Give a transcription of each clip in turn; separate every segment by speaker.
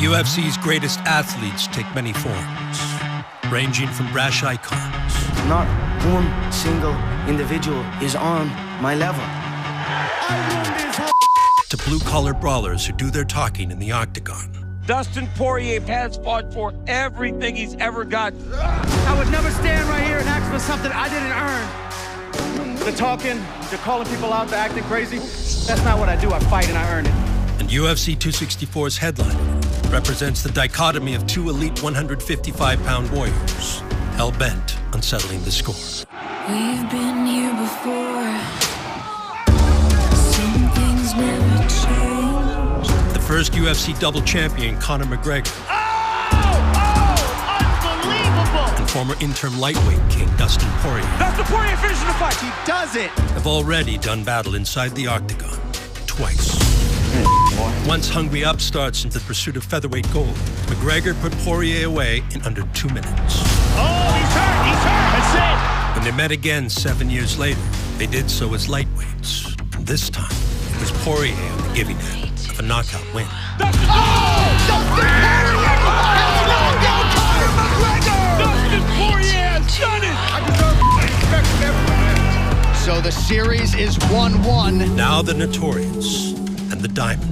Speaker 1: UFC's greatest athletes take many forms, ranging from brash icons.
Speaker 2: Not one single individual is on my level.
Speaker 1: To blue-collar brawlers who do their talking in the octagon.
Speaker 3: Dustin Poirier has fought for everything he's ever got.
Speaker 4: I would never stand right here and ask for something I didn't earn. The talking, the calling people out, the acting crazy, that's not what I do. I fight and I earn it.
Speaker 1: And UFC 264's headliner represents the dichotomy of two elite 155-pound warriors, hell-bent on settling the score.
Speaker 5: We've been here before. Some things never change.
Speaker 1: The first UFC double champion, Conor McGregor.
Speaker 3: Unbelievable!
Speaker 1: And former interim lightweight king, Dustin Poirier.
Speaker 3: Dustin Poirier finishing the fight. He does it.
Speaker 1: Have already done battle inside the octagon twice. Once hungry upstarts into the pursuit of featherweight gold, McGregor put Poirier away in under 2 minutes.
Speaker 3: Oh, he's hurt, that's it.
Speaker 1: When they met again 7 years later, they did so as lightweights. And this time, it was Poirier on the giving end of a knockout win.
Speaker 3: Dustin Poirier! Dustin Poirier has done it!
Speaker 4: I deserve respect from everyone.
Speaker 6: So the series is 1-1.
Speaker 1: Now the Notorious and the Diamond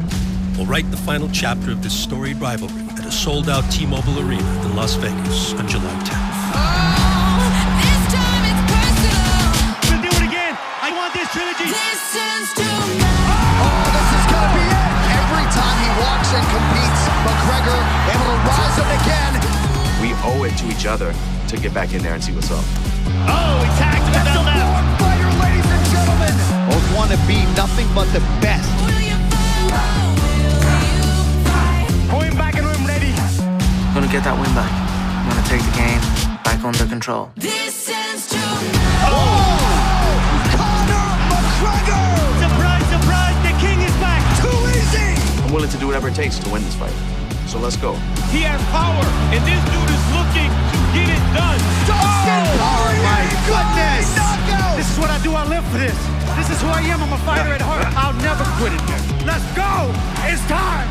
Speaker 1: will write the final chapter of this storied rivalry at a sold-out T-Mobile Arena in Las Vegas on July 10th.
Speaker 5: This time it's personal.
Speaker 4: We'll do it again. I want this trilogy.
Speaker 5: This is tonight.
Speaker 6: Oh, this is gonna be it. Every time he walks and competes, McGregor able to rise up again.
Speaker 7: We owe it to each other to get back in there and see what's up.
Speaker 3: Oh, he tagged him
Speaker 6: That's a
Speaker 3: down left.
Speaker 6: born fighter, ladies and gentlemen. Both want to be nothing but the best.
Speaker 5: Will you follow? Will you fight?
Speaker 4: Going back in room ready.
Speaker 2: I'm gonna get that win back. I'm gonna take the game back under control.
Speaker 5: This is tonight.
Speaker 6: Conor McGregor!
Speaker 4: Surprise, surprise, the king is back.
Speaker 6: Too easy!
Speaker 7: I'm willing to do whatever it takes to win this fight. So let's go.
Speaker 3: He has power, and this dude is looking to get it done.
Speaker 6: Dustin Poirier!
Speaker 4: my goodness.
Speaker 6: Knockout!
Speaker 4: This is what I do. I live for this. This is who I am. I'm a fighter at heart. I'll never quit it here. Let's go. It's time.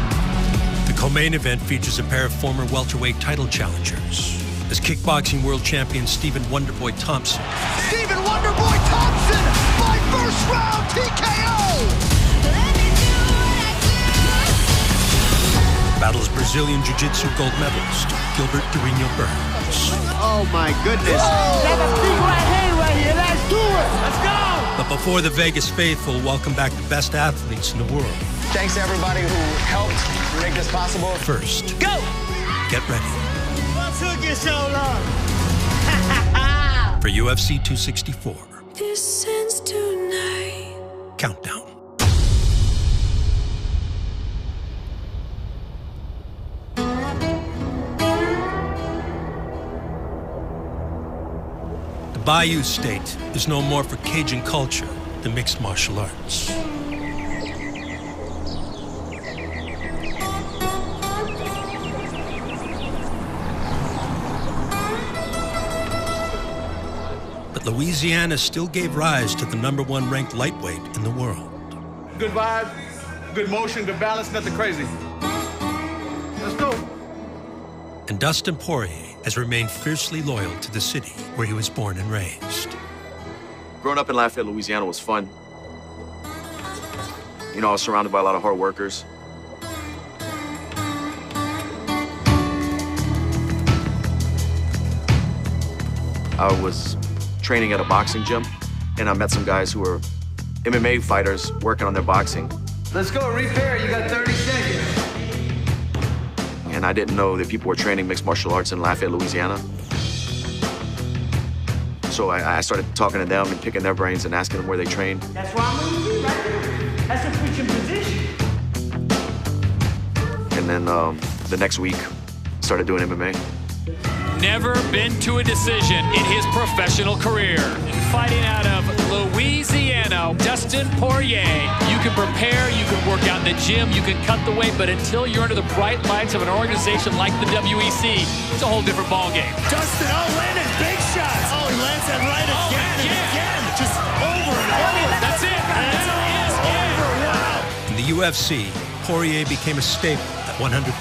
Speaker 1: The co-main event features a pair of former welterweight title challengers, as kickboxing world champion Stephen Wonderboy Thompson
Speaker 6: Stephen Wonderboy Thompson by first round TKO!
Speaker 5: Let me do what I do.
Speaker 1: battles Brazilian Jiu-Jitsu gold medalist Gilbert Durinho Burns.
Speaker 6: Oh my goodness.
Speaker 4: That's a big right hand right here. Let's do it. Let's go.
Speaker 1: But before the Vegas faithful welcome back the best athletes in the world,
Speaker 8: Thanks to everybody who helped make this possible.
Speaker 1: first,
Speaker 4: Go.
Speaker 1: get ready
Speaker 4: What took you so long?
Speaker 1: for UFC 264
Speaker 5: This ends tonight.
Speaker 1: Countdown. The Bayou State is known more for Cajun culture than mixed martial arts. But Louisiana still gave rise to the #1 ranked lightweight in the world.
Speaker 4: Good vibe, good motion, good balance, nothing crazy. Let's go.
Speaker 1: And Dustin Poirier has remained fiercely loyal to the city where he was born and raised.
Speaker 7: Growing up in Lafayette, Louisiana was fun. You know, I was surrounded by a lot of hard workers. I was training at a boxing gym, and I met some guys who were MMA fighters working on their boxing.
Speaker 4: Let's go, repair. You got 30 seconds.
Speaker 7: And I didn't know that people were training mixed martial arts in Lafayette, Louisiana. So I started talking to them and picking their brains and asking them where they trained.
Speaker 4: That's why I'm going to be right there. That's a switching position.
Speaker 7: And then the next week, started doing MMA.
Speaker 9: Never been to a decision in his professional career. Fighting out of Louisiana, Dustin Poirier. You can prepare, you can work out in the gym, you can cut the weight, but until you're under the bright lights of an organization like the WEC, it's a whole different ballgame.
Speaker 4: Dustin, landing big shots. Oh, he lands that right again and again. Just over and over.
Speaker 9: That's it.
Speaker 1: In the UFC, Poirier became a staple that 145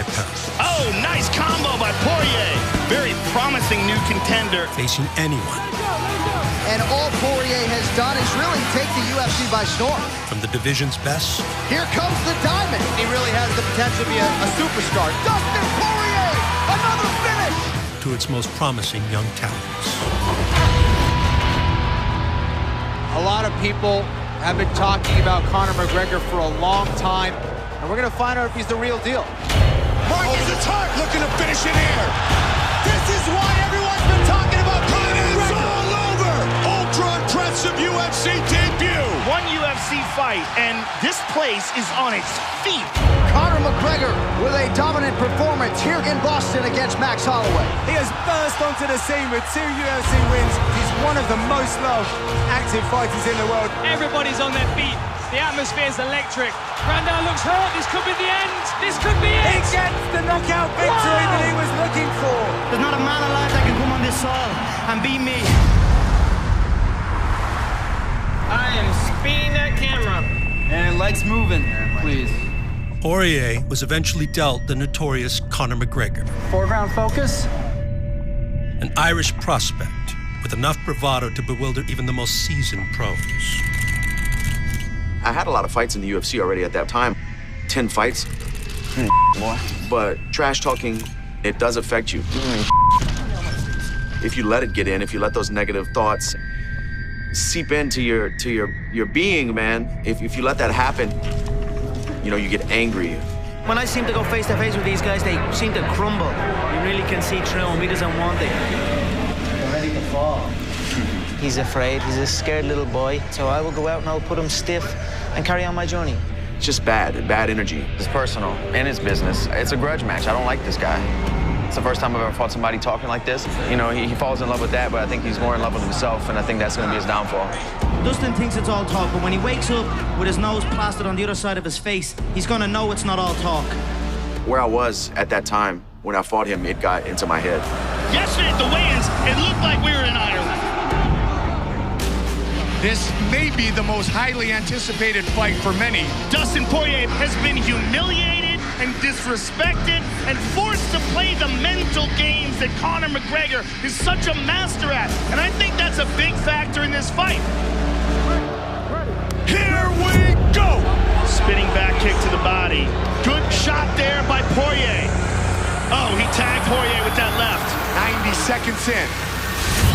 Speaker 1: pounds.
Speaker 10: Oh, nice combo by Poirier. Very promising new contender.
Speaker 1: Facing anyone.
Speaker 6: And all Poirier has done is really take the UFC by storm.
Speaker 1: From the division's best.
Speaker 6: Here comes the diamond. He really has the potential to be a superstar. Dustin Poirier, another finish.
Speaker 1: To its most promising young talents.
Speaker 4: A lot of people have been talking about Conor McGregor for a long time, and we're going to find out if he's the real deal.
Speaker 6: Marcus is hurt, looking to finish it here. This is why everyone's been talking about Conor McGregor. It's all over. Ultra-impressive UFC debut.
Speaker 10: One UFC fight, and this place is on its feet.
Speaker 6: Conor McGregor with a dominant performance here in Boston against Max Holloway.
Speaker 4: He has burst onto the scene with 2 UFC wins. He's one of the most loved active fighters in the world.
Speaker 9: Everybody's on their feet. The atmosphere is electric. Randall looks hurt. This could be the end. This could be it.
Speaker 4: He gets the knockout victory that he was looking for.
Speaker 2: There's not a man alive that can come on this soil and beat me.
Speaker 9: I am speeding that camera.
Speaker 2: And legs moving, please.
Speaker 1: Poirier was eventually dealt the notorious Conor McGregor.
Speaker 2: Foreground focus.
Speaker 1: An Irish prospect with enough bravado to bewilder even the most seasoned pros.
Speaker 7: I had a lot of fights in the UFC already at that time. 10 fights.
Speaker 8: Boy.
Speaker 7: But trash talking, it does affect you. If you let it get in, if you let those negative thoughts seep into your being, man, if you let that happen, you know, you get angry.
Speaker 2: When I seem to go face to face with these guys, they seem to crumble. You really can see through him. He doesn't want it. They're ready to fall. He's afraid. He's a scared little boy. So I will go out and I'll put him stiff and carry on my journey.
Speaker 7: It's just bad energy.
Speaker 8: It's personal and it's business. It's a grudge match. I don't like this guy. It's the first time I've ever fought somebody talking like this. You know, he falls in love with that, but I think he's more in love with himself, and I think that's going to be his downfall.
Speaker 2: Dustin thinks it's all talk, but when he wakes up with his nose plastered on the other side of his face, he's going to know it's not all talk.
Speaker 7: Where I was at that time when I fought him, it got into my head.
Speaker 10: Yesterday at the weigh-ins, it looked like we were in Ireland.
Speaker 6: This may be the most highly anticipated fight for many.
Speaker 10: Dustin Poirier has been humiliated and disrespected and forced to play the mental games that Conor McGregor is such a master at. And I think that's a big factor in this fight.
Speaker 6: Here we go!
Speaker 10: Spinning back kick to the body. Good shot there by Poirier. Oh, he tagged Poirier with that left.
Speaker 6: 90 seconds in.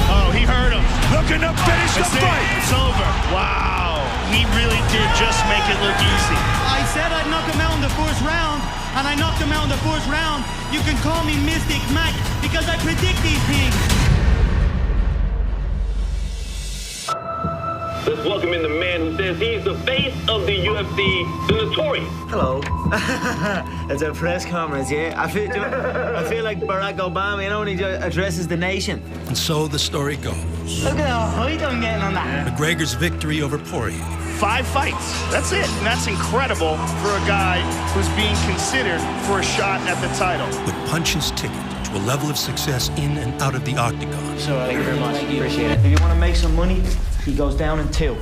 Speaker 10: Oh, he hurt him.
Speaker 6: Looking to finish the fight.
Speaker 10: It's over. Wow. He really did just make it look easy.
Speaker 2: I said I'd knock him out in the first round, and I knocked him out in the first round. You can call me Mystic Mac because I predict these things.
Speaker 11: Let's welcome in the man who says he's the face of the UFC, the Notorious.
Speaker 2: Hello. It's a press conference, yeah? I feel like Barack Obama, you know, when he addresses the nation.
Speaker 1: And so the story goes.
Speaker 2: Look at how height I'm getting on that.
Speaker 1: McGregor's victory over Poirier.
Speaker 10: 5 fights. That's it. And that's incredible for a guy who's being considered for a shot at the title.
Speaker 1: Would punch his ticket to a level of success in and out of the octagon.
Speaker 2: So, thank you very much. Appreciate it. If you want to make some money, he goes down in 2.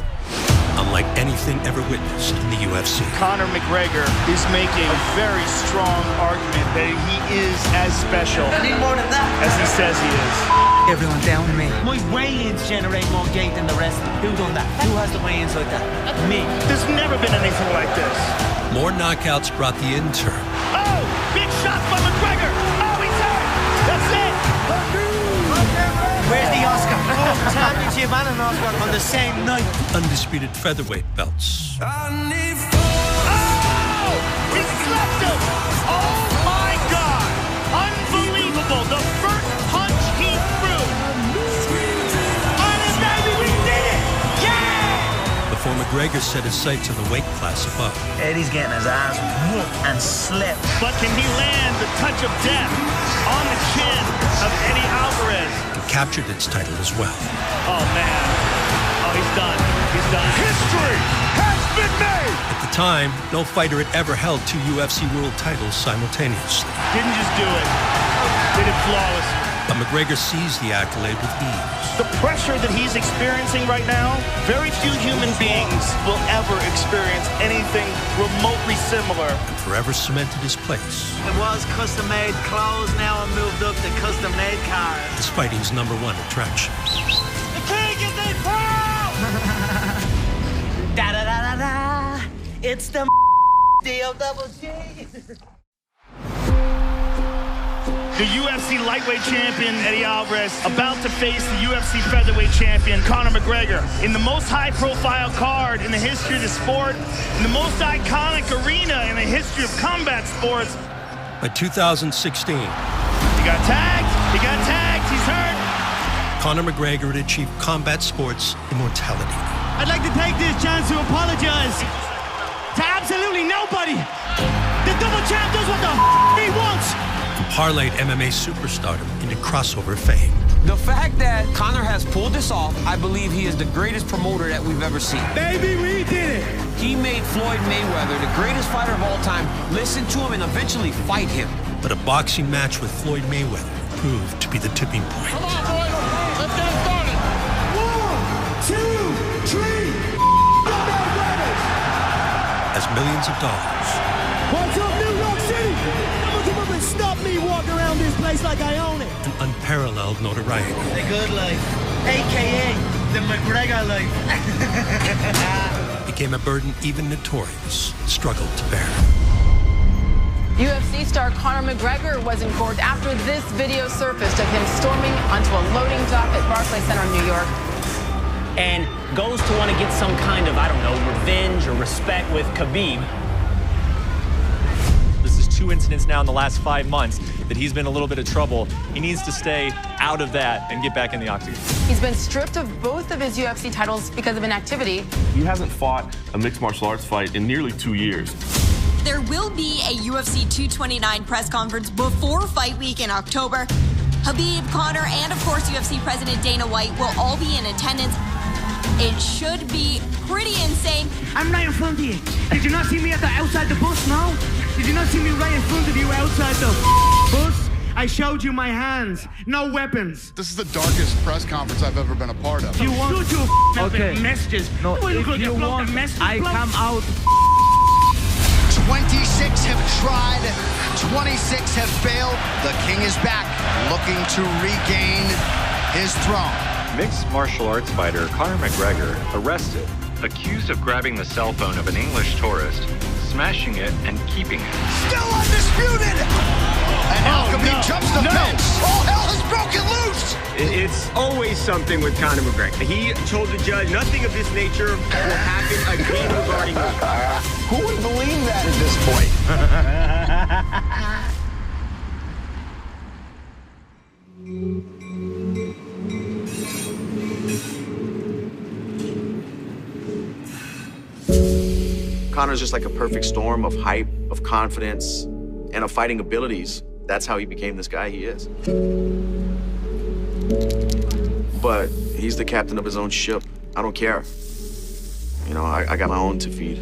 Speaker 1: Unlike anything ever witnessed in the UFC.
Speaker 10: Conor McGregor is making a very strong argument that he is as special
Speaker 2: I need more than that.
Speaker 10: as he says he is.
Speaker 2: Everyone down me. My weigh-ins generate more gate than the rest. Who done that? Who has the weigh-ins like that? Me.
Speaker 10: There's never been anything like this.
Speaker 1: More knockouts brought the intern.
Speaker 10: Oh, big shot by McGregor. Oh, he's hurt. That's it.
Speaker 2: Where's the Oscar? Oh, championship and an Oscar on the same night.
Speaker 1: Undisputed featherweight belts.
Speaker 10: Oh, he slapped him. Oh my God. Unbelievable. The first punch he threw. Honest, baby, we did it. Yeah.
Speaker 1: Before McGregor set his sights on the weight class above.
Speaker 2: Eddie's getting his ass whooped and slipped.
Speaker 10: But can he land the touch of death on the chin of Eddie Alvarez?
Speaker 1: And captured its title as well.
Speaker 10: Oh, man. Oh, he's done. He's done.
Speaker 6: History has been made!
Speaker 1: At the time, no fighter had ever held 2 UFC world titles simultaneously.
Speaker 10: Didn't just do it. Did it flawlessly.
Speaker 1: But McGregor seized the accolade with ease.
Speaker 10: The pressure that he's experiencing right now, very few human beings will ever experience anything remotely similar.
Speaker 1: And forever cemented his place.
Speaker 2: It was custom-made clothes, now I'm moved up to custom-made cars.
Speaker 1: As fighting's #1 attraction.
Speaker 10: The king is a proud!
Speaker 2: Da-da-da-da-da, it's the D-O-double-G.
Speaker 10: The UFC lightweight champion, Eddie Alvarez, about to face the UFC featherweight champion, Conor McGregor, in the most high-profile card in the history of the sport, in the most iconic arena in the history of combat sports.
Speaker 1: By 2016,
Speaker 10: He got tagged, he's hurt.
Speaker 1: Conor McGregor had achieved combat sports immortality.
Speaker 4: I'd like to take this chance to apologize to absolutely nobody. The double champ does what the he wants.
Speaker 1: And parlayed MMA superstardom into crossover fame.
Speaker 12: The fact that Conor has pulled this off, I believe he is the greatest promoter that we've ever seen.
Speaker 4: Baby, we did it.
Speaker 12: He made Floyd Mayweather, the greatest fighter of all time, listen to him and eventually fight him.
Speaker 1: But a boxing match with Floyd Mayweather proved to be the tipping point.
Speaker 3: Come on, boys. Let's get it started.
Speaker 4: 1, 2, 3.
Speaker 1: As millions of dollars
Speaker 4: What's up, New York City? Come up and stop me walking around this place like I own it.
Speaker 1: and unparalleled notoriety
Speaker 2: The good life, a.k.a. the McGregor life.
Speaker 1: became a burden even notorious struggled to bear.
Speaker 13: UFC star Conor McGregor was in court after this video surfaced of him storming onto a loading dock at Barclays Center in New York.
Speaker 14: And goes to want to get some kind of, I don't know, revenge or respect with Khabib.
Speaker 15: This is 2 incidents now in the last 5 months that he's been in a little bit of trouble. He needs to stay out of that and get back in the octagon.
Speaker 13: He's been stripped of both of his UFC titles because of inactivity.
Speaker 16: He hasn't fought a mixed martial arts fight in nearly 2 years.
Speaker 17: There will be a UFC 229 press conference before fight week in October. Khabib, Conor, and of course UFC President Dana White will all be in attendance. It should be pretty insane.
Speaker 4: I'm right in front of you. Did you not see me outside the bus, no? Did you not see me right in front of you outside the bus? I showed you my hands, no weapons.
Speaker 18: This is the darkest press conference I've ever been a part of.
Speaker 4: You want to messages?
Speaker 18: No,
Speaker 4: if you want, I come out.
Speaker 6: 26 have tried, 26 have failed. The king is back, looking to regain his throne.
Speaker 19: Mixed martial arts fighter Conor McGregor arrested, accused of grabbing the cell phone of an English tourist, smashing it, and keeping it.
Speaker 6: Still undisputed! And now Khabib jumps the fence. All hell has broken loose!
Speaker 20: It's always something with Conor McGregor. He told the judge nothing of this nature will happen again regarding me.
Speaker 8: Who would believe that at this point?
Speaker 7: Conor's just like a perfect storm of hype, of confidence, and of fighting abilities. That's how he became this guy he is. But he's the captain of his own ship. I don't care. You know, I got my own to feed.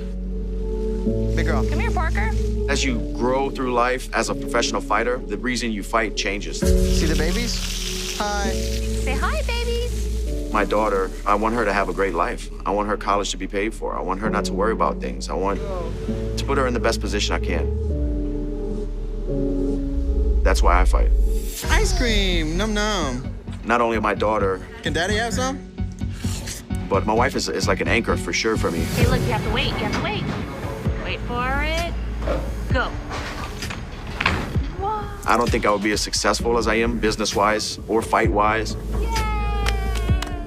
Speaker 2: Big girl.
Speaker 13: Come here, Parker.
Speaker 7: As you grow through life as a professional fighter, the reason you fight changes.
Speaker 2: See the babies? Hi.
Speaker 13: Say hi, babies.
Speaker 7: My daughter, I want her to have a great life. I want her college to be paid for. I want her not to worry about things. I want to put her in the best position I can. That's why I fight.
Speaker 2: Ice cream, num num.
Speaker 7: Not only my daughter,
Speaker 2: Can Daddy have some?
Speaker 7: but my wife is like an anchor for sure for me.
Speaker 21: Hey, look, you have to wait. You have to wait. Wait for it. Go.
Speaker 7: I don't think I would be as successful as I am business-wise or fight-wise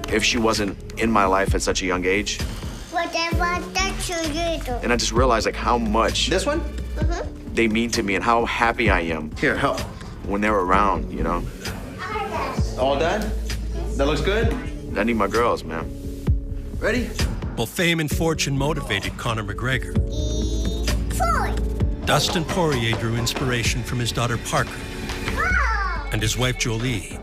Speaker 7: if she wasn't in my life at such a young age.
Speaker 22: Whatever that you do.
Speaker 7: And I just realized like how much
Speaker 2: This one?
Speaker 7: they mean to me and how happy I am.
Speaker 2: Here, help.
Speaker 7: When they're around, you know.
Speaker 2: All done? That looks good?
Speaker 7: I need my girls, man.
Speaker 2: Ready?
Speaker 1: Both fame and fortune motivated Conor McGregor. Dustin Poirier drew inspiration from his daughter Parker and his wife Jolie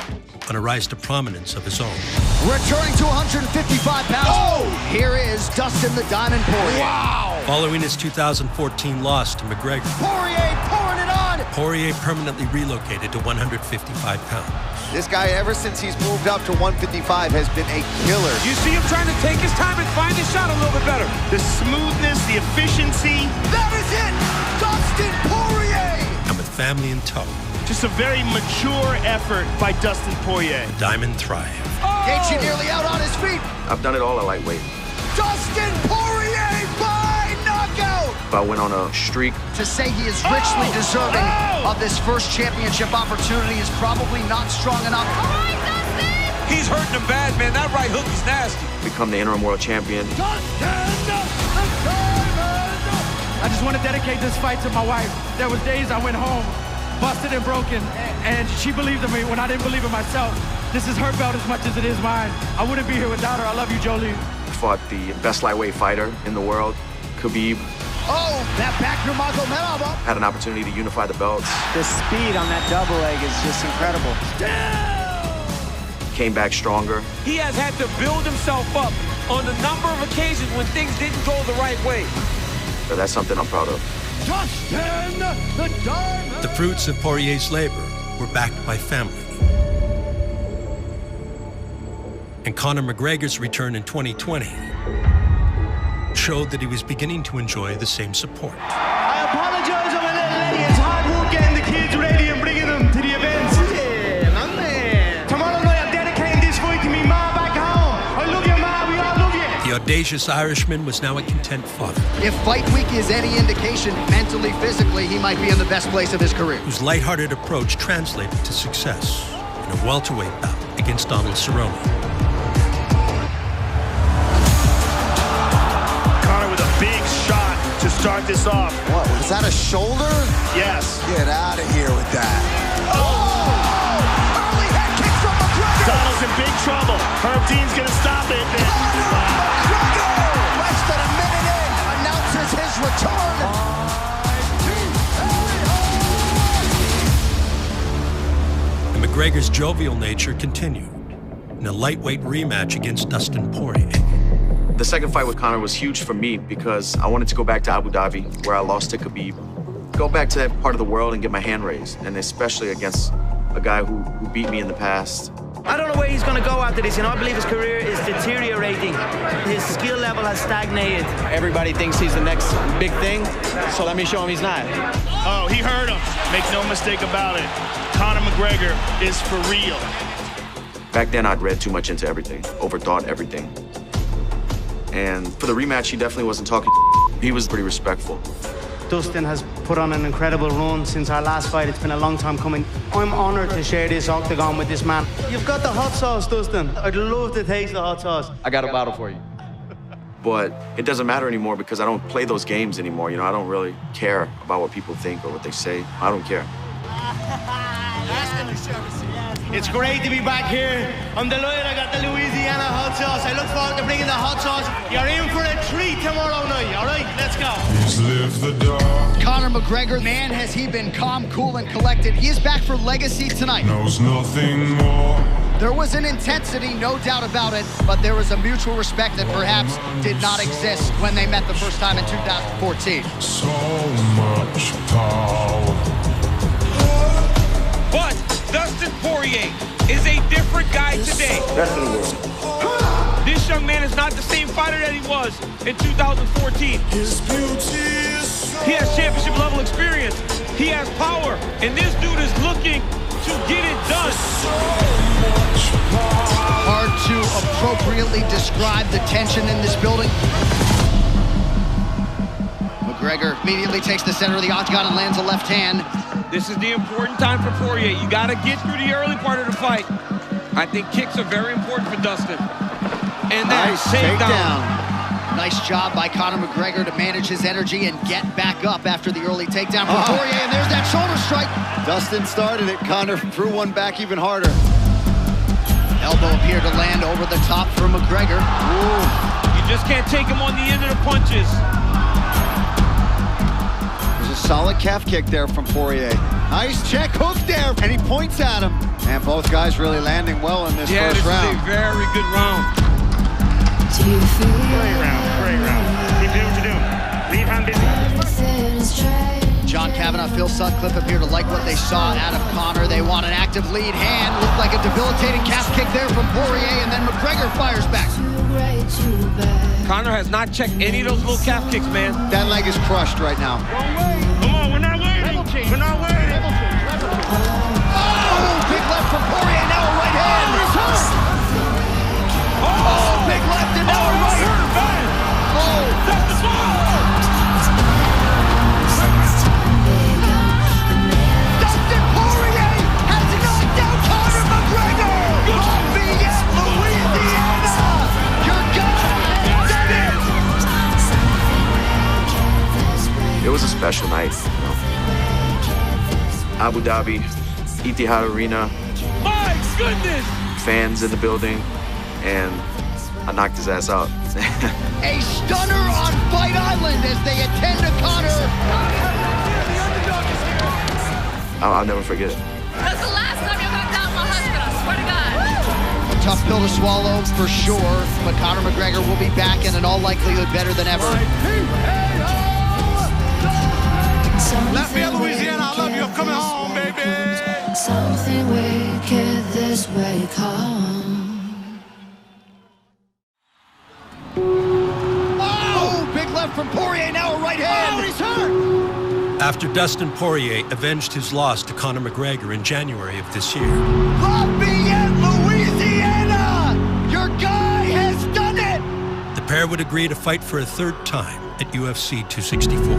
Speaker 1: on a rise to prominence of his own.
Speaker 6: Returning to 155 pounds. Oh! Here is Dustin the Diamond Poirier. Wow!
Speaker 1: Following his 2014 loss to McGregor,
Speaker 6: Poirier pouring it on.
Speaker 1: Poirier permanently relocated to 155 pounds.
Speaker 5: This guy, ever since he's moved up to 155, has been a killer.
Speaker 3: You see him trying to take his time and find his shot a little bit better.
Speaker 10: The smoothness, the efficiency.
Speaker 6: That is it! Dustin Poirier!
Speaker 1: And with family in tow,
Speaker 10: Just a very mature effort by Dustin Poirier.
Speaker 1: Diamond thrive.
Speaker 5: Gaethje nearly out on his feet.
Speaker 7: I've done it all at lightweight.
Speaker 6: Dustin Poirier by knockout!
Speaker 7: If I went on a streak,
Speaker 5: To say he is richly deserving of this first championship opportunity is probably not strong enough.
Speaker 3: He's hurting him bad, man. That right hook is nasty.
Speaker 7: become the interim world champion.
Speaker 4: I just want to dedicate this fight to my wife. There was days I went home, busted and broken, and she believed in me when I didn't believe in myself. This is her belt as much as it is mine. I wouldn't be here without her. I love you, Jolie.
Speaker 7: Fought the best lightweight fighter in the world, Khabib.
Speaker 5: Oh, that back Nurmagomedov.
Speaker 7: Had an opportunity to unify the belts.
Speaker 2: The speed on that double leg is just incredible.
Speaker 7: Came back stronger.
Speaker 3: He has had to build himself up on a number of occasions when things didn't go the right way.
Speaker 7: So that's something I'm proud of.
Speaker 6: Dustin the Diamond.
Speaker 1: The fruits of Poirier's labor were backed by family. And Conor McGregor's return in 2020 showed that he was beginning to enjoy the same support.
Speaker 4: I apologize on my little lady. It's hard work getting the kids ready and bringing them to the events. Yeah, my man. Tomorrow night I'm dedicating this fight to me ma back home. I love you, ma. We all love you.
Speaker 1: The audacious Irishman was now a content father.
Speaker 5: If fight week is any indication, mentally, physically, he might be in the best place of his career.
Speaker 1: Whose lighthearted approach translated to success in a welterweight bout against Donald Cerrone.
Speaker 10: Conor with a big shot to start this off.
Speaker 5: What, was that a shoulder?
Speaker 10: Yes.
Speaker 5: Get out of here with that.
Speaker 6: Early head kick from McGregor.
Speaker 10: Donald's in big trouble. Herb Dean's going to stop it.
Speaker 6: McGregor, less than a minute in, announces his return.
Speaker 1: And McGregor's jovial nature continued in a lightweight rematch against Dustin Poirier.
Speaker 7: The second fight with Conor was huge for me because I wanted to go back to Abu Dhabi, where I lost to Khabib. Go back to that part of the world and get my hand raised, and especially against a guy who beat me in the past.
Speaker 2: I don't know where he's going to go after this. You know, I believe his career is deteriorating. His skill level has stagnated. Everybody thinks he's the next big thing, so let me show him he's not.
Speaker 10: Oh, he heard him. Make no mistake about it. Conor McGregor is for real.
Speaker 7: Back then, I'd read too much into everything, overthought everything. And for the rematch, he definitely wasn't talking. He was pretty respectful.
Speaker 2: Dustin has put on an incredible run since our last fight. It's been a long time coming. I'm honored to share this octagon with this man. You've got the hot sauce, Dustin. I'd love to taste the hot sauce.
Speaker 5: I got a bottle for you.
Speaker 7: But it doesn't matter anymore because I don't play those games anymore. You know, I don't really care about what people think or what they say. I don't care.
Speaker 4: It's great to be back here. I'm delighted I got the Louisiana hot sauce. I look forward to bringing the hot sauce. You're in for a treat tomorrow night, all right? Let's go.
Speaker 5: Conor McGregor, man, has he been calm, cool, and collected. He is back for legacy tonight.
Speaker 9: Knows nothing more.
Speaker 5: There was an intensity, no doubt about it, but there was a mutual respect that perhaps did not exist when they met the first time in 2014.
Speaker 9: So much power.
Speaker 3: But Dustin Poirier is a different guy today. This young man is not the same fighter that he was in 2014. He has championship level experience. He has power. And this dude is looking to get it done.
Speaker 5: Hard to appropriately describe the tension in this building. McGregor immediately takes the center of the octagon and lands a left hand.
Speaker 3: This is the important time for Poirier. You got to get through the early part of the fight. I think kicks are very important for Dustin. And that
Speaker 5: nice
Speaker 3: takedown.
Speaker 5: Nice job by Conor McGregor to manage his energy and get back up after the early takedown from Poirier, and there's that shoulder strike.
Speaker 23: Dustin started it. Conor threw one back even harder.
Speaker 5: Elbow appeared to land over the top for McGregor.
Speaker 3: Ooh. You just can't take him on the end of the punches.
Speaker 23: Solid calf kick there from Poirier. Nice check hook there, and he points at him. And both guys really landing well in this first round.
Speaker 3: This is a very good round.
Speaker 10: Great round, great round. Keep doing what you're doing. Leave hand busy.
Speaker 5: Sean Kavanaugh, Phil Sutcliffe appear to like what they saw out of Conor. They want an active lead hand. Looked like a debilitating calf kick there from Poirier, and then McGregor fires back.
Speaker 3: Conor has not checked any of those little calf kicks, man.
Speaker 23: That leg is crushed right now.
Speaker 3: Come on, we're not waiting. We're not waiting.
Speaker 5: Oh, big left from Poirier, now a right hand. Oh, big left and now a right. Oh,
Speaker 3: that's the swallow.
Speaker 5: Dustin Poirier has knocked out Conor McGregor. Lafayette, Louisiana. Your God did it.
Speaker 7: It was a special night. Abu Dhabi, Etihad Arena.
Speaker 3: My goodness!
Speaker 7: Fans in the building, and I knocked his ass out.
Speaker 5: A stunner on Fight Island as they attend to Conor.
Speaker 7: I'll never forget it.
Speaker 21: That's the last time you got down my husband, I swear to God.
Speaker 5: A tough pill to swallow for sure, but Conor McGregor will be back and in all likelihood better than ever.
Speaker 6: Lafayette, Louisiana, I love you. I'm coming home, baby.
Speaker 11: Something wicked this way come.
Speaker 5: Oh, big left from Poirier, now a right hand. Oh, he's hurt.
Speaker 1: After Dustin Poirier avenged his loss to Conor McGregor in January of this year.
Speaker 5: Lafayette, Louisiana! Your guy has done it!
Speaker 1: The pair would agree to fight for a third time at UFC 264.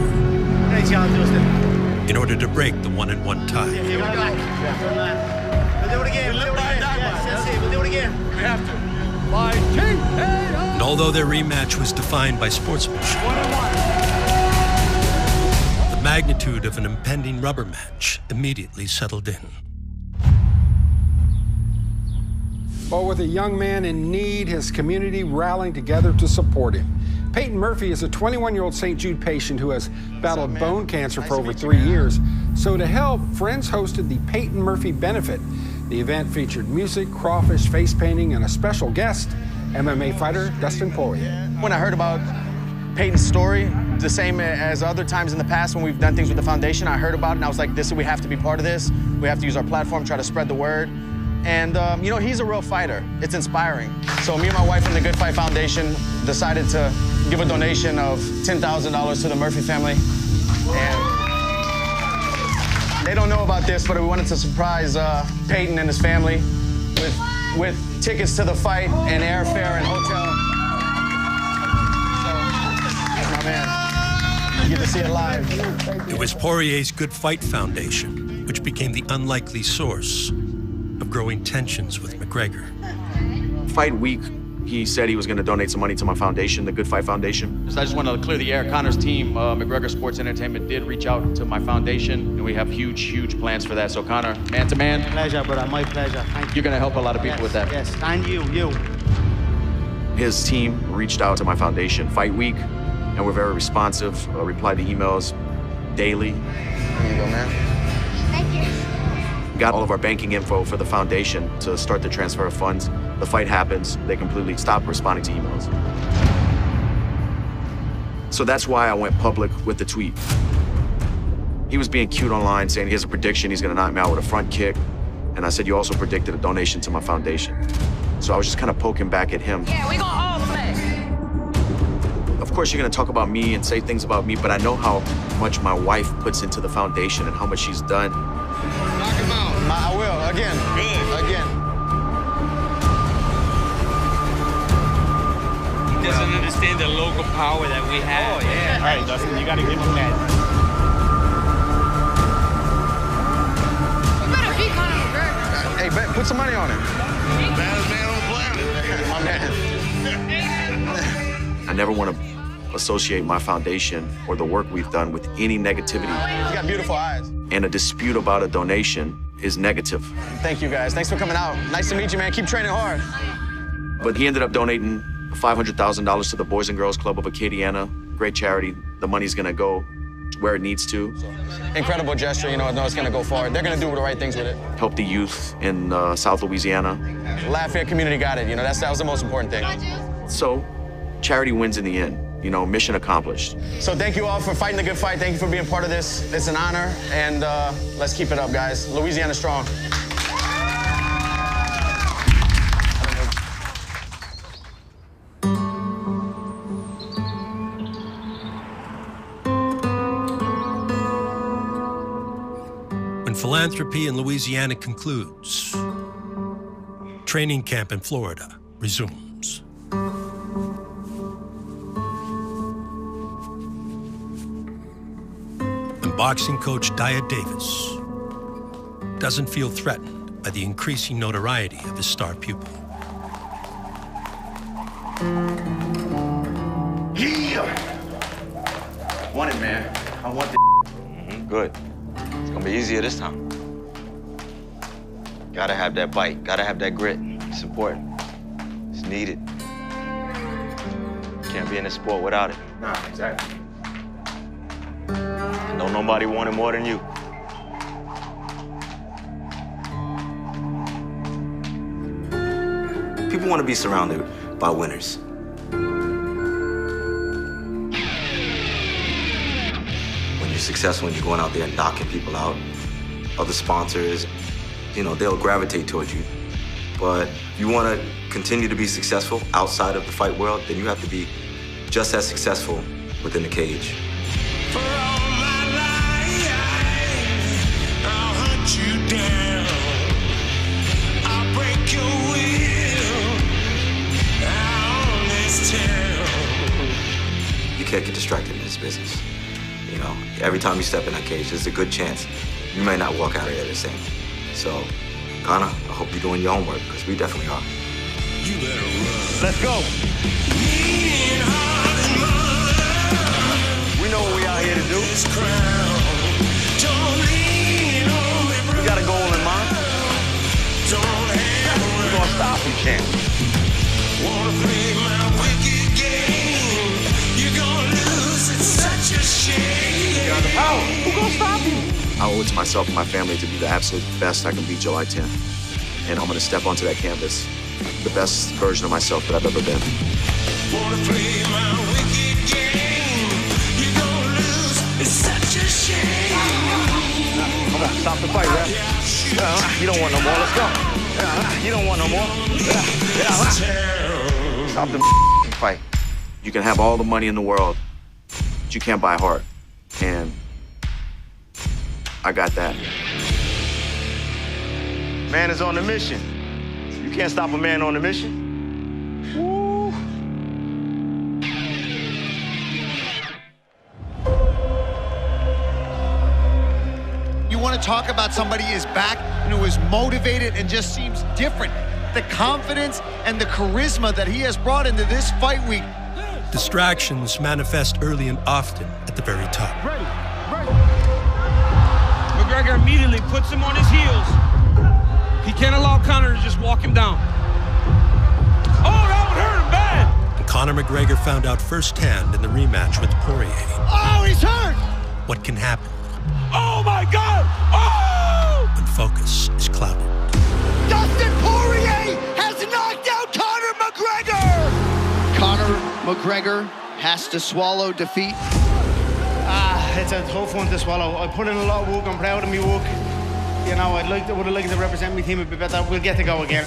Speaker 1: In order to break the 1-1 tie.
Speaker 20: We'll do it again. We'll do it again.
Speaker 3: We have to.
Speaker 1: And although their rematch was defined by sportsmanship, the magnitude of an impending rubber match immediately settled in.
Speaker 12: But with a young man in need, his community rallying together to support him. Peyton Murphy is a 21-year-old St. Jude patient who has battled bone cancer for over 3 years. So to help, friends hosted the Peyton Murphy Benefit. The event featured music, crawfish, face painting, and a special guest, MMA fighter Dustin Poirier.
Speaker 8: When I heard about Peyton's story, the same as other times in the past when we've done things with the foundation, I heard about it and I was like, we have to be part of this. We have to use our platform, try to spread the word. And, you know, he's a real fighter. It's inspiring. So me and my wife from the Good Fight Foundation decided to give a donation of $10,000 to the Murphy family. And they don't know about this, but we wanted to surprise Peyton and his family with tickets to the fight and airfare and hotel. So, my man, you get to see it live.
Speaker 1: It was Poirier's Good Fight Foundation, which became the unlikely source of growing tensions with McGregor.
Speaker 7: Fight week, he said he was going to donate some money to my foundation, the Good Fight Foundation.
Speaker 8: So I just want to clear the air. Connor's team, McGregor Sports Entertainment, did reach out to my foundation, and we have huge, huge plans for that. So Connor, man to man.
Speaker 2: Pleasure, brother. My pleasure. Thank you.
Speaker 8: You're going to help a lot of people with that.
Speaker 2: Yes, and you.
Speaker 7: His team reached out to my foundation Fight Week, and we're very responsive, replied to emails daily.
Speaker 8: There you go, man.
Speaker 22: Thank you.
Speaker 7: Got all of our banking info for the foundation to start the transfer of funds. The fight happens, they completely stop responding to emails. So that's why I went public with the tweet. He was being cute online, saying he has a prediction he's gonna knock me out with a front kick. And I said, you also predicted a donation to my foundation. So I was just kind of poking back at him.
Speaker 21: Yeah, we gonna all play.
Speaker 7: Of course, you're gonna talk about me and say things about me, but I know how much my wife puts into the foundation and how much she's done.
Speaker 20: Knock him out.
Speaker 8: I will, again. Good. Again.
Speaker 3: He doesn't understand the local power that we have.
Speaker 20: Oh, yeah.
Speaker 3: All right, Dustin, you gotta give him that.
Speaker 21: You better beat Conor McGregor.
Speaker 8: Hey, Ben, put some money on him.
Speaker 20: Baddest man on the planet.
Speaker 8: My man.
Speaker 7: I never want to associate my foundation or the work we've done with any negativity.
Speaker 8: He's got beautiful eyes.
Speaker 7: And a dispute about a donation is negative.
Speaker 8: Thank you, guys. Thanks for coming out. Nice to meet you, man. Keep training hard.
Speaker 7: But he ended up donating $500,000 to the Boys and Girls Club of Acadiana. Great charity. The money's gonna go where it needs to.
Speaker 8: Incredible gesture, you know, I know it's gonna go far. They're gonna do the right things with it.
Speaker 7: Help the youth in South Louisiana.
Speaker 8: Lafayette community got it, you know, that was the most important thing.
Speaker 7: So, charity wins in the end. you know, mission accomplished.
Speaker 8: So thank you all for fighting the good fight. Thank you for being part of this. It's an honor, and let's keep it up, guys. Louisiana strong.
Speaker 1: When philanthropy in Louisiana concludes, training camp in Florida resumes. And boxing coach Dia Davis doesn't feel threatened by the increasing notoriety of his star pupil.
Speaker 8: Yeah! Want it, man. I want the
Speaker 14: Good. It's gonna be easier this time. Gotta have that bite, gotta have that grit. It's important. It's needed. Can't be in this sport without it.
Speaker 8: Nah, exactly.
Speaker 14: And don't nobody want it more than you. People want to be surrounded by winners. When you're successful and you're going out there and knocking people out, other sponsors, you know, they'll gravitate towards you. But you want to continue to be successful outside of the fight world, then you have to be just as successful within the cage.
Speaker 9: For all my life, I'll hunt you down. I'll break your will out this town.
Speaker 14: You can't get distracted in this business. You know, every time you step in that cage, there's a good chance you may not walk out of there the same. So, Connor, I hope you're doing your homework, because we definitely are.
Speaker 9: You better run.
Speaker 8: Let's go. We know what we out here to do. We got a goal in mind. We're gonna stop you, champ.
Speaker 9: Wanna play my wicked game? You're gonna lose. It's such a shame.
Speaker 8: You got the power. Who's gonna stop you?
Speaker 7: I owe it to myself and my family to be the absolute best I can be July 10th. And I'm gonna step onto that canvas, the best version of myself that I've ever been.
Speaker 9: Wanna play my wicked game? You're gonna lose. It's such a shame.
Speaker 8: Come on, stop the fight, ref. You don't want no more. Let's go. You don't want no more. Stop the fight.
Speaker 7: You can have all the money in the world, but you can't buy a heart. And I got that.
Speaker 8: Man is on a mission. You can't stop a man on a mission. Woo.
Speaker 23: You want to talk about somebody who is back and who is motivated and just seems different. The confidence and the charisma that he has brought into this fight week.
Speaker 1: Distractions manifest early and often at the very top.
Speaker 3: McGregor immediately puts him on his heels. He can't allow Conor to just walk him down. Oh, that would hurt him bad.
Speaker 1: And Conor McGregor found out firsthand in the rematch with Poirier.
Speaker 23: Oh, he's hurt!
Speaker 1: What can happen?
Speaker 3: Oh, my God! Oh!
Speaker 1: When focus is clouded.
Speaker 23: Dustin Poirier has knocked out Conor McGregor! Conor McGregor has to swallow defeat.
Speaker 2: It's a tough one to swallow. I put in a lot of work. I'm proud of me work. You know, would have liked to represent my team a bit better. We'll get to go again.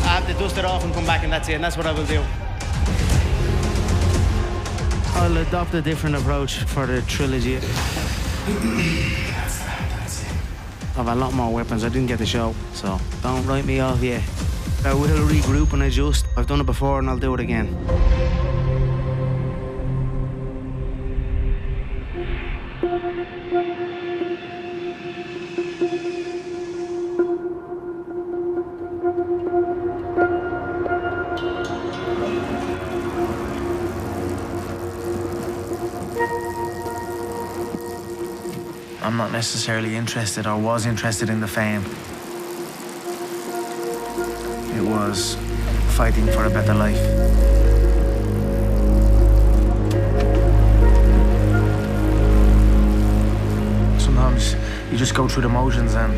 Speaker 2: I have to dust it off and come back, and that's it. And that's what I will do. I'll adopt a different approach for the trilogy. I've a lot more weapons. I didn't get the show, so don't write me off yet. I will regroup and adjust. I've done it before, and I'll do it again. I'm not necessarily interested or was interested in the fame. It was fighting for a better life. Sometimes you just go through the motions and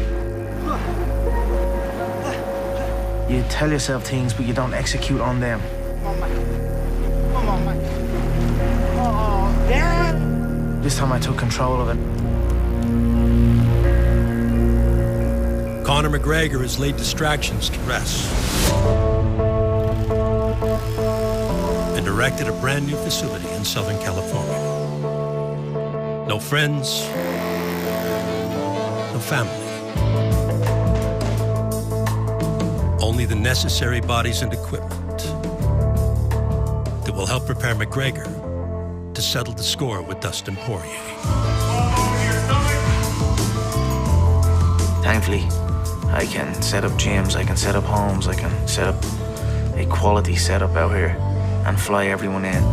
Speaker 2: you tell yourself things, but you don't execute on them.
Speaker 23: Come on, man.
Speaker 2: This time I took control of it.
Speaker 1: Conor McGregor has laid distractions to rest and erected a brand new facility in Southern California. No friends, no family. Only the necessary bodies and equipment that will help prepare McGregor to settle the score with Dustin Poirier.
Speaker 2: Thankfully, I can set up gyms, I can set up homes, I can set up a quality setup out here and fly everyone in.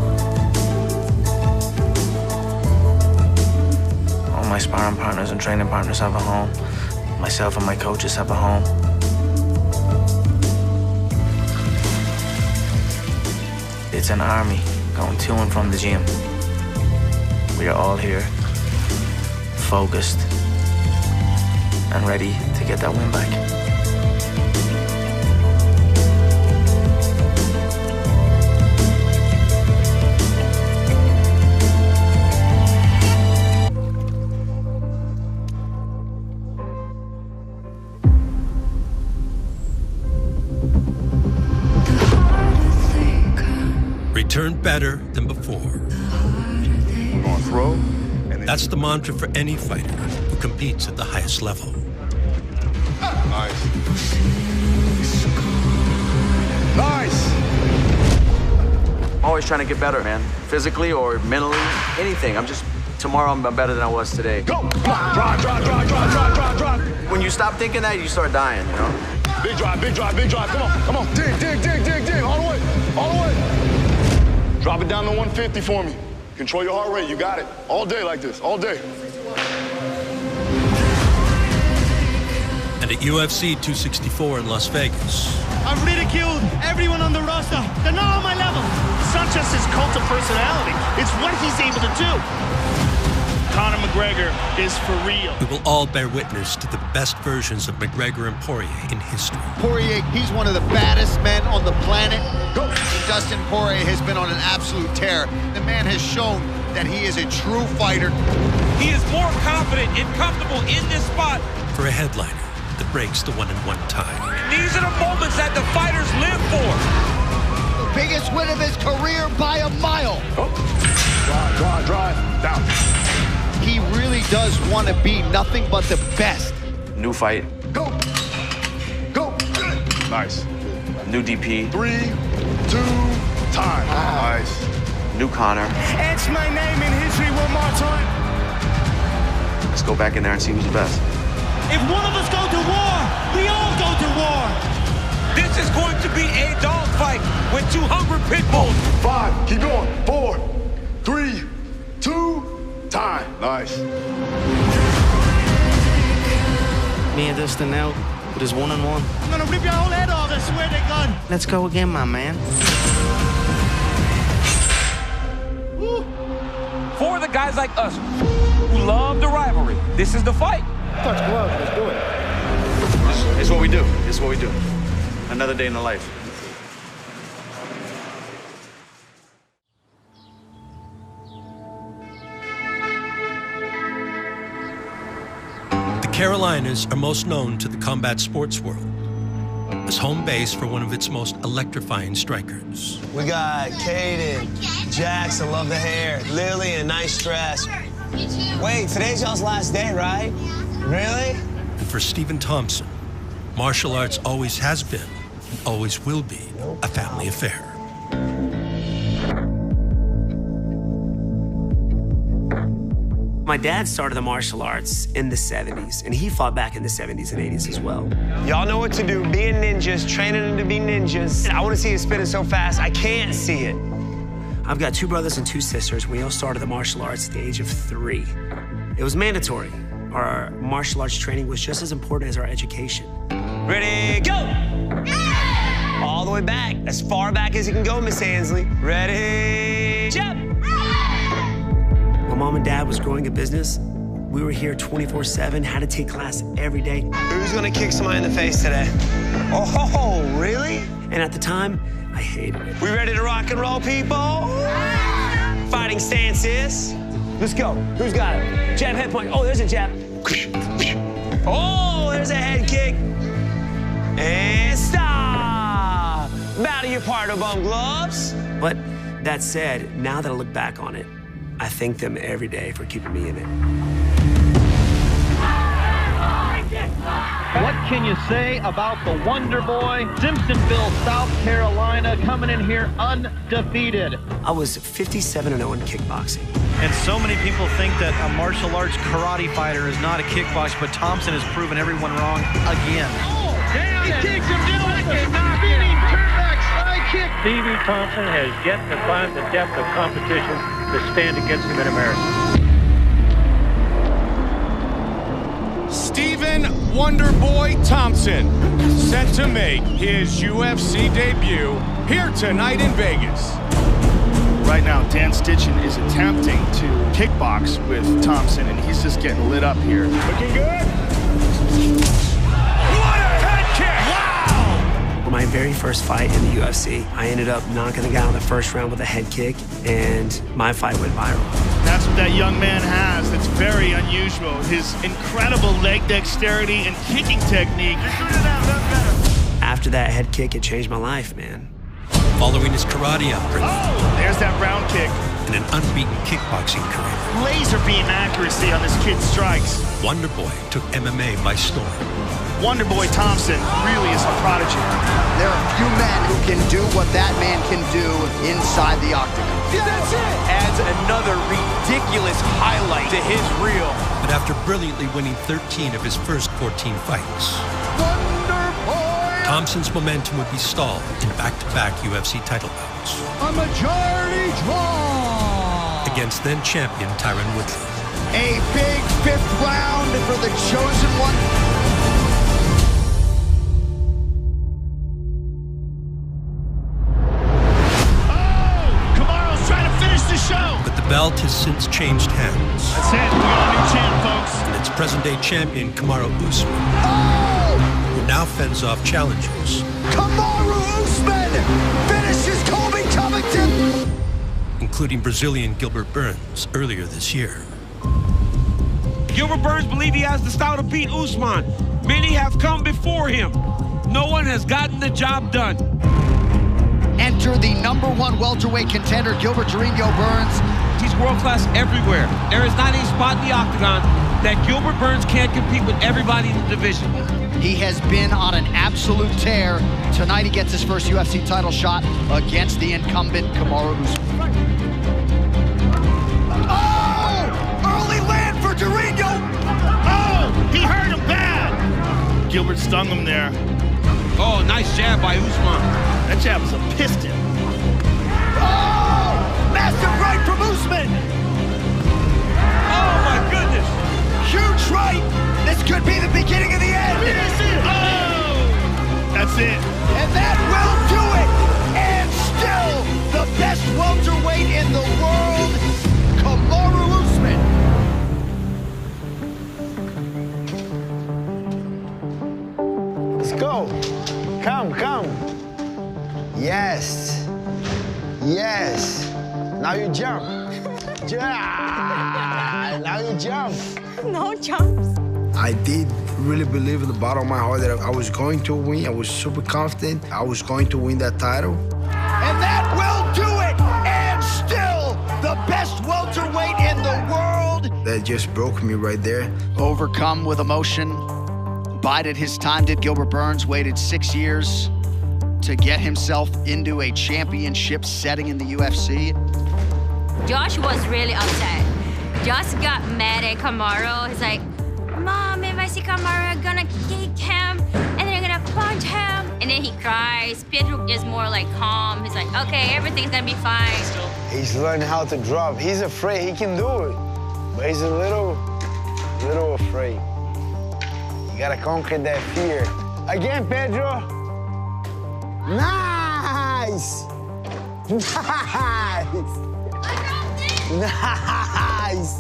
Speaker 2: All my sparring partners and training partners have a home. Myself and my coaches have a home. It's an army going to and from the gym. We are all here, focused, and ready to get that win back.
Speaker 1: Return better than before.
Speaker 18: We're gonna throw.
Speaker 1: That's the mantra for any fighter who competes at the highest level.
Speaker 18: Nice. Nice.
Speaker 7: I'm always trying to get better, man. Physically or mentally, anything. Tomorrow I'm better than I was today.
Speaker 18: Go! Drive.
Speaker 7: When you stop thinking that, you start dying, you know?
Speaker 18: Big drive. Come on. Dig. All the way. Drop it down to 150 for me. Control your heart rate, you got it. All day like this, all day.
Speaker 1: And at UFC 264 in Las Vegas,
Speaker 10: I've ridiculed everyone on the roster. They're not on my level. It's not just his cult of personality. It's what he's able to do. Conor McGregor is for real.
Speaker 1: we will all bear witness to the best versions of McGregor and Poirier in history.
Speaker 23: Poirier, he's one of the baddest men on the planet. Go! Dustin Poirier has been on an absolute tear. The man has shown that he is a true fighter.
Speaker 3: He is more confident and comfortable in this spot.
Speaker 1: For a headliner that breaks the 1-1 tie.
Speaker 3: These are the moments that the fighters live for.
Speaker 5: The biggest win of his career by a mile.
Speaker 18: Oh. Drive. Down.
Speaker 23: He really does want to be nothing but the best.
Speaker 7: New fight.
Speaker 18: Go. Nice.
Speaker 7: New DP.
Speaker 18: 3, 2, time. Nice.
Speaker 7: New Conor.
Speaker 10: Etch my name in history one more time.
Speaker 7: Let's go back in there and see who's the best.
Speaker 10: If one of us go to war, we all go to war.
Speaker 3: This is going to be a dogfight with two hungry pit bulls.
Speaker 18: 5, keep going. 4, 3, 2, time. Nice.
Speaker 2: Me and Dustin now with his 1-on-1.
Speaker 10: I'm gonna rip your whole head off, I swear to God.
Speaker 2: Let's go again, my man.
Speaker 3: Woo. For the guys like us who love the rivalry, this is the fight.
Speaker 8: Touch gloves, let's do it.
Speaker 7: It's what we do. It's what we do. Another day in the life.
Speaker 1: The Carolinas are most known to the combat sports world as home base for one of its most electrifying strikers.
Speaker 15: We got Kaden, Jackson, love the hair, Lily, a nice dress. Wait, today's y'all's last day, right? Really?
Speaker 1: And for Stephen Thompson, martial arts always has been and always will be a family affair.
Speaker 16: My dad started the martial arts in the 70s, and he fought back in the 70s and 80s as well.
Speaker 15: Y'all know what to do, being ninjas, training them to be ninjas. I want to see you spinning so fast, I can't see it.
Speaker 16: I've got 2 brothers and 2 sisters. We all started the martial arts at the age of 3. It was mandatory. Our martial arts training was just as important as our education.
Speaker 15: Ready, go! All the way back, as far back as you can go, Miss Ansley. Ready, jump!
Speaker 16: When Mom and Dad was growing a business, we were here 24/7, had to take class every day.
Speaker 15: Who's gonna kick somebody in the face today? Oh, really?
Speaker 16: And at the time, I hated it.
Speaker 15: We ready to rock and roll, people? fighting stance is. Let's go. Who's got it? Jab, head punch. Oh, there's a jab. Oh, there's a head kick. And stop. Bow to your partner, bum gloves.
Speaker 16: But that said, now that I look back on it, I thank them every day for keeping me in it.
Speaker 13: What can you say about the Wonder Boy, Simpsonville, South Carolina, coming in here undefeated?
Speaker 16: I was 57-0 in kickboxing.
Speaker 17: And so many people think that a martial arts karate fighter is not a kickboxer, but Thompson has proven everyone wrong again.
Speaker 13: Oh, damn! He kicks him down with a spinning turn-back side kick.
Speaker 19: Stevie Thompson has yet to find the depth of competition to stand against him in America.
Speaker 6: Stephen Wonderboy Thompson, set to make his UFC debut here tonight in Vegas.
Speaker 10: Right now, Dan Stitchen is attempting to kickbox with Thompson, and he's just getting lit up here. Looking good.
Speaker 6: What a head kick! Wow!
Speaker 16: For my very first fight in the UFC, I ended up knocking the guy in the first round with a head kick, and my fight went viral.
Speaker 10: That's what that young man has. That's very unusual. His incredible leg dexterity and kicking technique.
Speaker 16: After that head kick, it changed my life, man.
Speaker 1: Following his karate upbringing.
Speaker 10: Oh, there's that round kick.
Speaker 1: And an unbeaten kickboxing career.
Speaker 10: Laser beam accuracy on this kid's strikes.
Speaker 1: Wonderboy took MMA by storm.
Speaker 10: Wonderboy Thompson really is a prodigy.
Speaker 5: There are few men who can do what that man can do inside the octagon.
Speaker 6: That's it!
Speaker 24: Adds another ridiculous highlight to his reel.
Speaker 1: But after brilliantly winning 13 of his first 14 fights, Thompson's momentum would be stalled in back-to-back UFC title bouts.
Speaker 5: A majority draw!
Speaker 1: Against then-champion Tyron Woodley.
Speaker 5: A big fifth round for the chosen one.
Speaker 1: But the belt has since changed hands.
Speaker 10: That's it. We got a new champ, folks.
Speaker 1: And its present-day champion, Kamaru Usman, who now fends off challengers.
Speaker 5: Kamaru Usman finishes Colby Covington,
Speaker 1: including Brazilian Gilbert Burns earlier this year.
Speaker 3: Gilbert Burns believes he has the style to beat Usman. Many have come before him. No one has gotten the job done.
Speaker 5: Enter the #1 welterweight contender, Gilbert Durinho Burns.
Speaker 3: He's world-class everywhere. There is not a spot in the octagon that Gilbert Burns can't compete with everybody in the division.
Speaker 5: He has been on an absolute tear. Tonight he gets his first UFC title shot against the incumbent Kamaru Usman. Oh! Early land for Durinho!
Speaker 10: Oh! He hurt him bad! Gilbert stung him there.
Speaker 3: Oh, nice jab by Usman.
Speaker 10: That jab was a piston.
Speaker 5: Oh! Massive right from Usman!
Speaker 3: Oh, my goodness!
Speaker 5: Huge right! This could be the beginning of the end!
Speaker 10: Oh! That's it.
Speaker 5: And that will do it! And still the best welterweight in the world, Kamaru Usman!
Speaker 15: Let's go. Come. Yes. Yes. Now you jump. Yeah. Now you jump.
Speaker 21: No jumps.
Speaker 25: I did really believe in the bottom of my heart that I was going to win. I was super confident I was going to win that title.
Speaker 5: And that will do it! And still the best welterweight in the world!
Speaker 25: That just broke me right there.
Speaker 5: Overcome with emotion, bided his time, did Gilbert Burns, waited 6 years to get himself into a championship setting in the UFC.
Speaker 21: Josh was really upset. Josh got mad at Kamaru. He's like, Mom, if I see Kamaru, I'm gonna kick him, and then I'm gonna punch him. And then he cries. Pedro is more like calm. He's like, okay, everything's gonna be fine.
Speaker 15: He's learning how to drop. He's afraid. He can do it. But he's a little afraid. You gotta conquer that fear. Again, Pedro. Nice! Nice!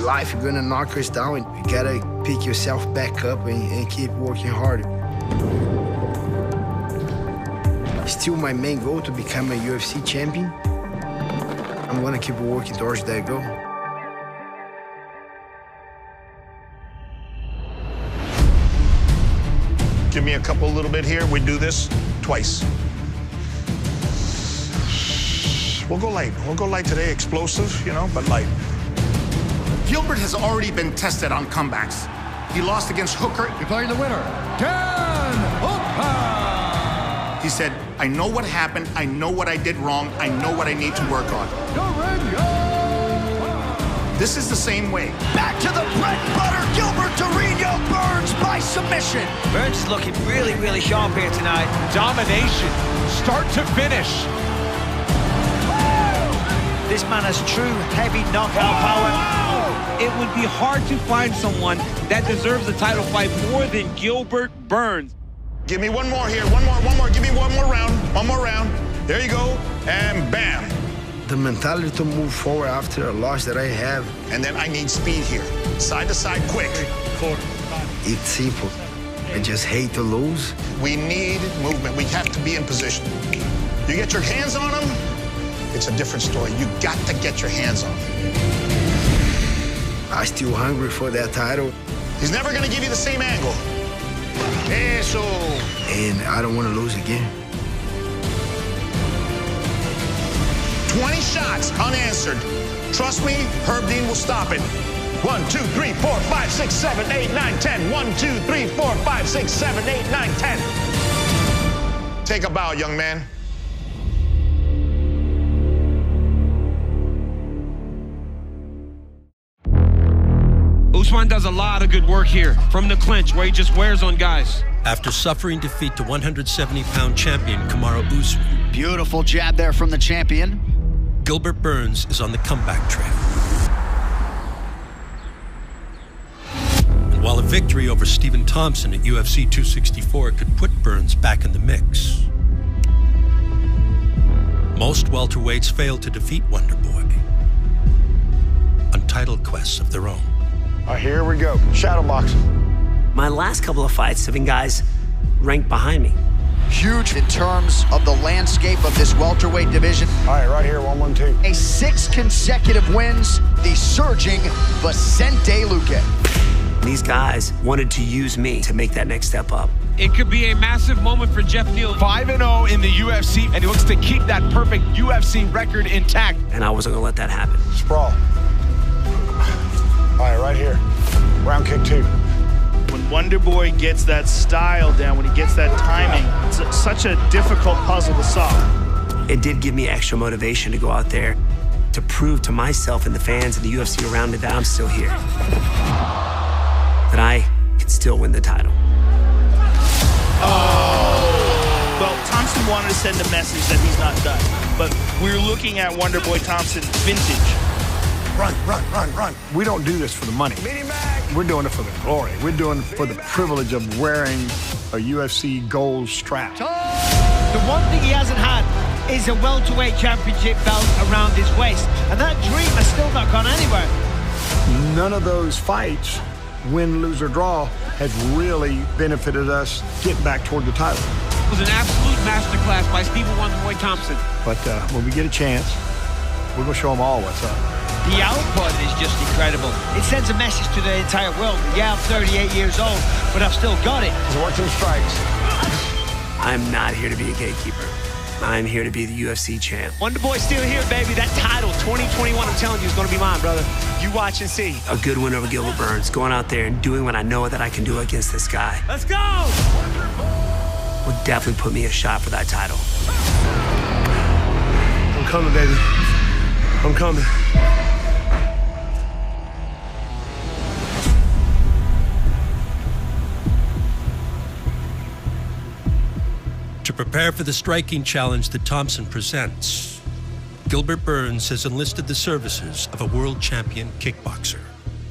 Speaker 25: Life, you're gonna knock us down. You gotta pick yourself back up and keep working hard. Still my main goal to become a UFC champion. I'm gonna keep working towards that goal.
Speaker 4: Give me a couple, a little bit here. We do this twice. We'll go light. We'll go light today. Explosive, you know, but light.
Speaker 11: Gilbert has already been tested on comebacks. He lost against Hooker.
Speaker 6: Declaring the winner, Dan Hooker.
Speaker 11: He said, I know what happened. I know what I did wrong. I know what I need to work on. This is the same way.
Speaker 5: Back to the bread and butter. Gilbert Torino Burns by submission.
Speaker 2: Burns is looking really, really sharp here tonight.
Speaker 3: Domination, start to finish.
Speaker 2: This man has true heavy knockout power.
Speaker 3: It would be hard to find someone that deserves a title fight more than Gilbert Burns.
Speaker 4: Give me one more here. One more. Give me one more round. One more round. There you go. And bam.
Speaker 25: The mentality to move forward after a loss that I have.
Speaker 4: And then I need speed here. Side to side, quick.
Speaker 25: 3, 4, 5. It's simple. I just hate to lose.
Speaker 4: We need movement. We have to be in position. You get your hands on them, it's a different story. You got to get your hands on them.
Speaker 25: I'm still hungry for that title.
Speaker 4: He's never going to give you the same angle. Eso.
Speaker 25: And I don't want to lose again.
Speaker 4: 20 shots unanswered. Trust me, Herb Dean will stop it. 1, 2, 3, 4, 5, 6, 7, 8, 9, 10. 1, 2, 3, 4, 5, 6, 7, 8, 9, 10. Take a bow, young man.
Speaker 3: Usman does a lot of good work here from the clinch where he just wears on guys.
Speaker 1: After suffering defeat to 170-pound champion Kamaru Usman.
Speaker 5: Beautiful jab there from the champion.
Speaker 1: Gilbert Burns is on the comeback trail. And while a victory over Stephen Thompson at UFC 264 could put Burns back in the mix, most welterweights fail to defeat Wonderboy on title quests of their own.
Speaker 4: Here we go. Shadow boxing.
Speaker 16: My last couple of fights have been guys ranked behind me.
Speaker 5: Huge in terms of the landscape of this welterweight division.
Speaker 4: All right, right here, 1, 1, 2.
Speaker 5: A 6 consecutive wins, the surging Vicente Luque.
Speaker 16: These guys wanted to use me to make that next step up.
Speaker 3: It could be a massive moment for Jeff Neal. 5-0 in the UFC, and he looks to keep that perfect UFC record intact.
Speaker 16: And I wasn't gonna let that happen.
Speaker 4: Sprawl. All right, right here. Round kick 2.
Speaker 10: When Wonderboy gets that style down, when he gets that timing, it's such a difficult puzzle to solve.
Speaker 16: It did give me extra motivation to go out there to prove to myself and the fans and the UFC around me that I'm still here. That I can still win the title.
Speaker 10: Oh! Well, Thompson wanted to send a message that he's not done. But we're looking at Wonderboy Thompson vintage.
Speaker 4: Run, run, run, run. We don't do this for the money. We're doing it for the glory. We're doing it for the privilege of wearing a UFC gold strap.
Speaker 2: The one thing he hasn't had is a welterweight championship belt around his waist. And that dream has still not gone anywhere.
Speaker 4: None of those fights, win, lose, or draw, has really benefited us getting back toward the title.
Speaker 3: It was an absolute masterclass by Stephen Wonderboy Thompson.
Speaker 4: But when we get a chance, we're going to show them all what's up.
Speaker 2: The output is just incredible. It sends a message to the entire world. Yeah, I'm 38 years old, but I've still got it.
Speaker 4: He's worked some strikes.
Speaker 16: I'm not here to be a gatekeeper. I'm here to be the UFC champ.
Speaker 2: Wonderboy's still here, baby. That title, 2021, I'm telling you, is going to be mine, brother. You watch and see.
Speaker 16: A good win over Gilbert Burns, going out there and doing what I know that I can do against this guy.
Speaker 2: Let's go!
Speaker 16: Would definitely put me a shot for that title.
Speaker 25: I'm coming, baby. I'm coming.
Speaker 1: To prepare for the striking challenge that Thompson presents, Gilbert Burns has enlisted the services of a world champion kickboxer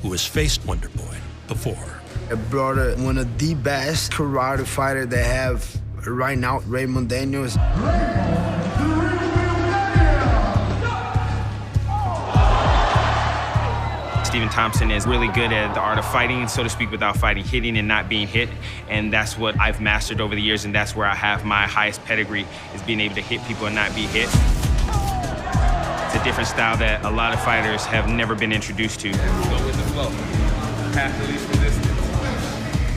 Speaker 1: who has faced Wonderboy before.
Speaker 25: I brought one of the best karate fighters they have right now, Raymond Daniels.
Speaker 12: Stephen Thompson is really good at the art of fighting, so to speak, without fighting, hitting and not being hit. And that's what I've mastered over the years, and that's where I have my highest pedigree, is being able to hit people and not be hit. To different style that a lot of fighters have never been introduced to. Go with the flow. Path the least resistance.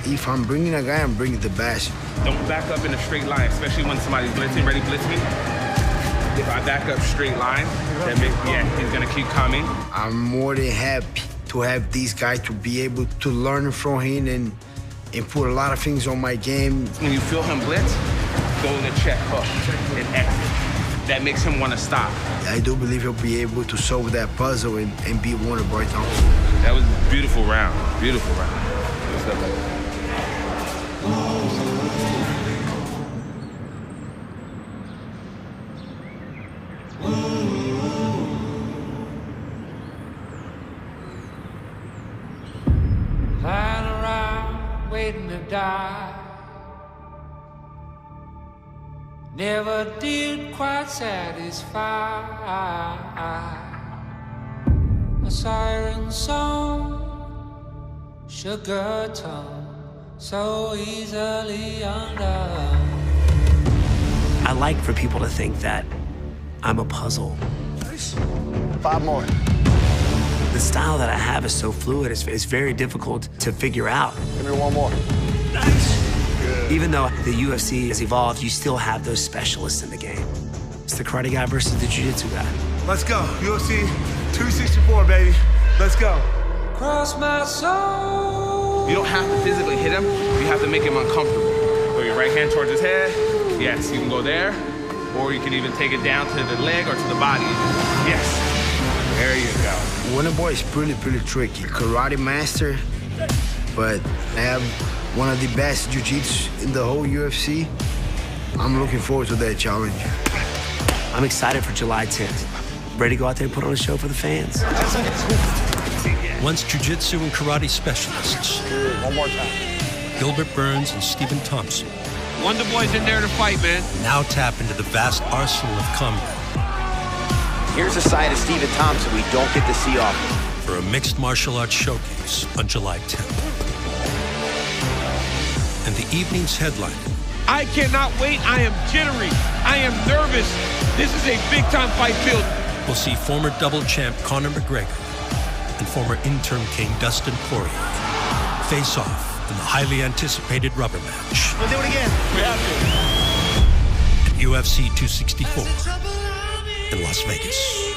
Speaker 25: If I'm bringing a guy, I'm bringing the best.
Speaker 12: Don't back up in a straight line, especially when somebody's blitzing, ready to blitz me. If I back up straight line, that makes, he's gonna keep coming.
Speaker 25: I'm more than happy to have this guy to be able to learn from him and put a lot of things on my game.
Speaker 12: When you feel him blitz, go to check hook and exit. That makes him want to stop.
Speaker 25: I do believe he'll be able to solve that puzzle and beat Wonderboy Thompson.
Speaker 12: That was a beautiful round. Beautiful round. What's up, man?
Speaker 9: Lying around waiting to die. Never did quite satisfy. A siren song, sugar tongue, so easily undone.
Speaker 16: I like for people to think that I'm a puzzle.
Speaker 5: 5 more.
Speaker 16: The style that I have is so fluid, it's very difficult to figure out.
Speaker 5: Give me 1 more.
Speaker 16: Nice. Even though the UFC has evolved, you still have those specialists in the game. It's the karate guy versus the jiu-jitsu guy.
Speaker 25: Let's go. UFC 264, baby. Let's go.
Speaker 9: Cross my soul.
Speaker 12: You don't have to physically hit him. You have to make him uncomfortable. Throw your right hand towards his head. Yes, you can go there. Or you can even take it down to the leg or to the body. Yes. There you go.
Speaker 25: Wonderboy is pretty tricky. Karate master, but I have one of the best jiu-jitsu in the whole UFC. I'm looking forward to that challenge.
Speaker 16: I'm excited for July 10th. Ready to go out there and put on a show for the fans.
Speaker 1: Once jiu-jitsu and karate specialists.
Speaker 5: One more time.
Speaker 1: Gilbert Burns and Stephen Thompson.
Speaker 3: Wonderboy's in there to fight, man.
Speaker 1: Now tap into the vast arsenal of combat.
Speaker 14: Here's a side of Stephen Thompson we don't get to see often.
Speaker 1: For a mixed martial arts showcase on July 10th. And the evening's headline.
Speaker 3: I cannot wait. I am jittery. I am nervous. This is a big-time fight field.
Speaker 1: We'll see former double champ Conor McGregor and former interim king Dustin Poirier face off in the highly anticipated rubber match.
Speaker 5: We'll do it again.
Speaker 3: We have to.
Speaker 1: At UFC 264 in Las Vegas.